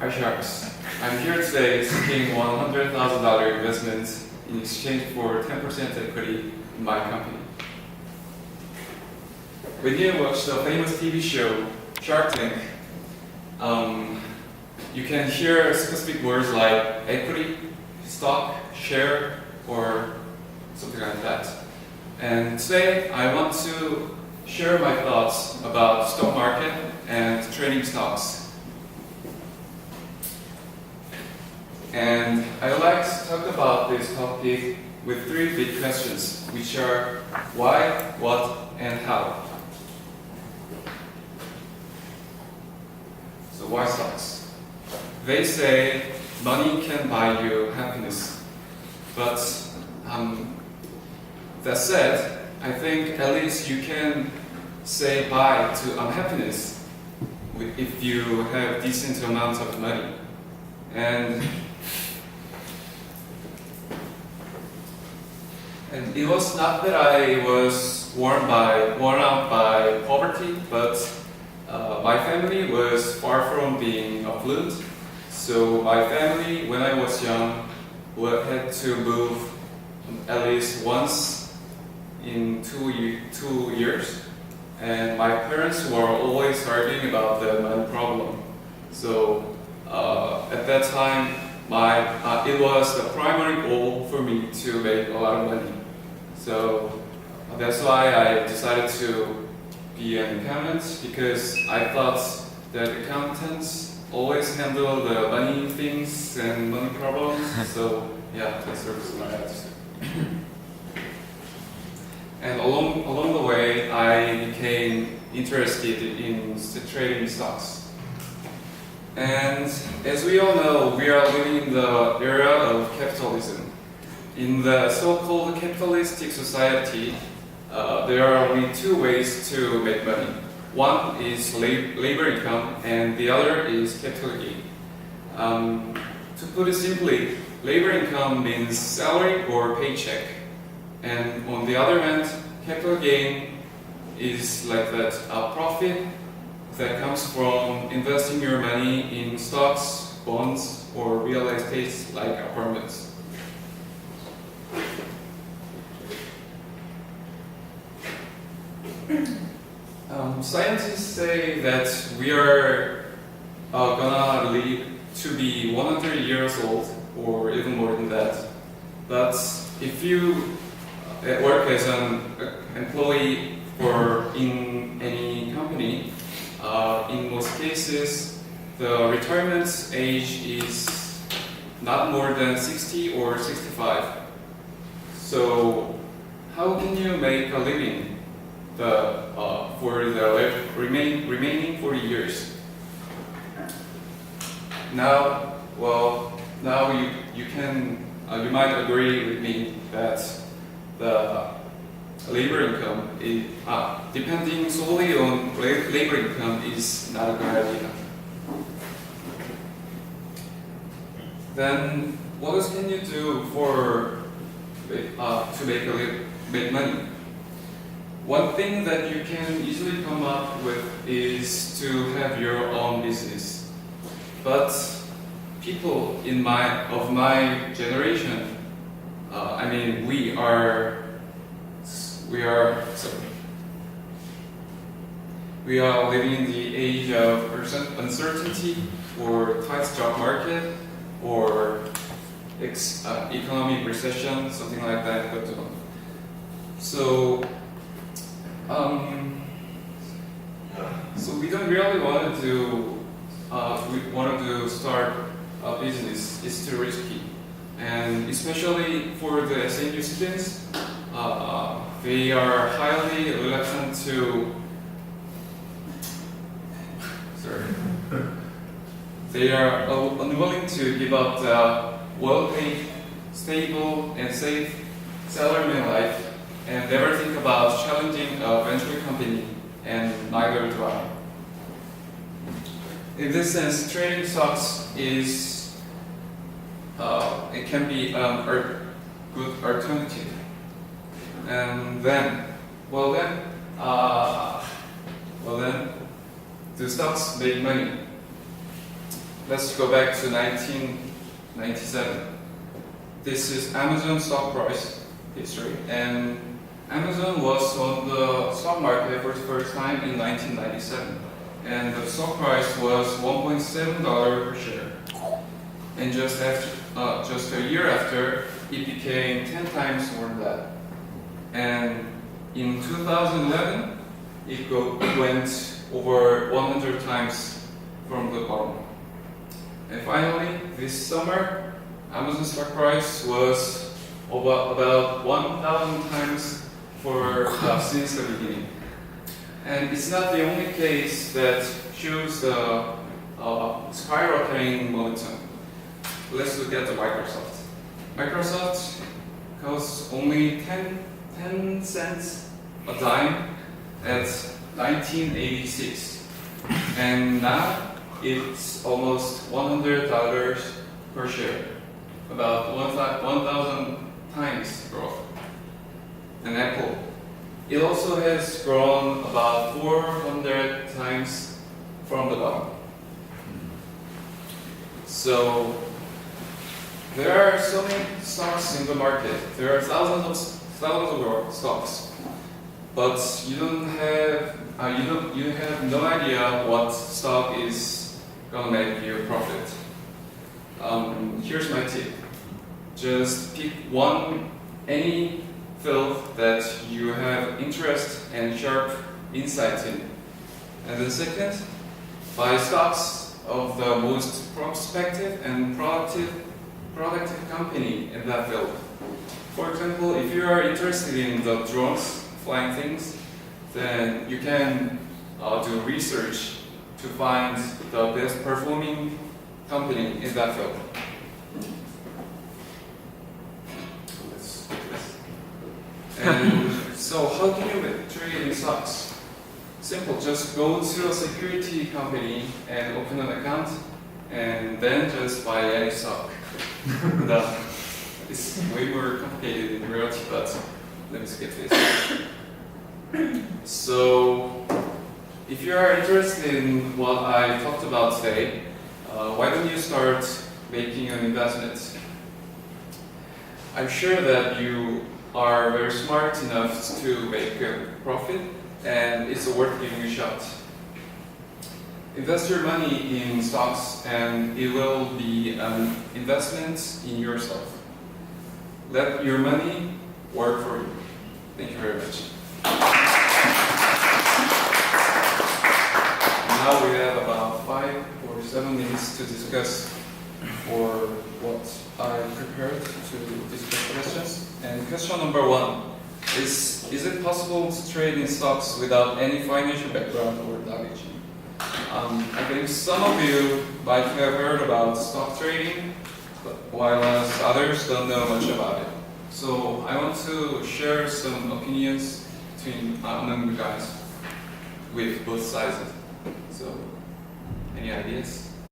Hi Sharks. I'm here today seeking $100,000 investment in exchange for 10% equity in my company. When you watch the famous TV show Shark Tank, you can hear specific words like equity, stock, share, or something like that. And today I want to share my thoughts about stock market and trading stocks. And I would like to talk about this topic with three big questions, which are why, what, and how. So why stocks? They say money can buy you happiness, but that said, I think at least you can say bye to unhappiness if you have decent amounts of money. And it was not that I was worn out by poverty, but my family was far from being affluent. So my family, when I was young, had to move at least once in 2 years. And my parents were always arguing about the money problem. So at that time, it was the primary goal for me to make a lot of money. So that's why I decided to be an accountant, because I thought that accountants always handle the money things and money problems. So yeah, that's my attitude. And along the way, I became interested in trading stocks. And as we all know, we are living in the era of capitalism. In the so-called capitalistic society, there are only two ways to make money. One is labor income, and the other is capital gain. To put it simply, labor income means salary or paycheck. And on the other hand, capital gain is like that, a profit that comes from investing your money in stocks, bonds, or real estate like apartments. Scientists say that we are gonna live to be 100 years old, or even more than that. But if you work as an employee or in any company, in most cases, the retirement age is not more than 60 or 65. So how can you make a living for the remaining 40 years? Now you might agree with me that the labor income, depending solely on labor income, is not a good idea. Then, what else can you do to make money? One thing that you can easily come up with is to have your own business. But people of my generation, we are living in the age of uncertainty, or tight stock market, or economic recession, something like that. So we don't really want to start a business. It's too risky, and especially for the SNU students, they are highly reluctant to. They are unwilling to give up the well-paid, stable, and safe salaryman life, and never think about challenging a venture company, and neither do I. In this sense, trading stocks it can be a good alternative. And then, do stocks make money? let's go back to 1997. This is Amazon stock price history, and Amazon was on the stock market for the first time in 1997, and the stock price was $1.7 per share. And just a year after, it became 10 times more than that. And in 2011, it went over 100 times from the bottom. And finally, this summer, Amazon stock price was about 1,000 times since the beginning. And it's not the only case that shows the skyrocketing momentum. Let's look at the Microsoft. Microsoft costs only 10 cents a dime at 1986. And now it's almost $100 per share, about 1,000 times growth. And Apple, it also has grown about 400 times from the bottom. So there are so many stocks in the market. There are thousands of stocks, but you have no idea what stock is gonna make you a profit. Here's my tip: just pick any field that you have interest and sharp insight in, and then second, buy stocks of the most prospective and productive company in that field. For example, if you are interested in the drones, flying things, then you can do research to find the best performing company in that field. Let's do this. And so how can you trade in stocks? Simple, just go to a security company and open an account, and then just buy any stock. It's way more complicated in reality, but let me skip this. So, if you are interested in what I talked about today, why don't you start making an investment? I'm sure that you are very smart enough to make a profit, and it's worth giving a shot. Invest your money in stocks, and it will be an investment in yourself. Let your money work for you. Thank you very much. Now we have about 5 or 7 minutes to discuss for what I prepared to discuss questions. And question number 1 is it possible to trade in stocks without any financial background or knowledge? I think some of you might have heard about stock trading, while others don't know much about it. So I want to share some opinions among you guys with both sides. So, any ideas?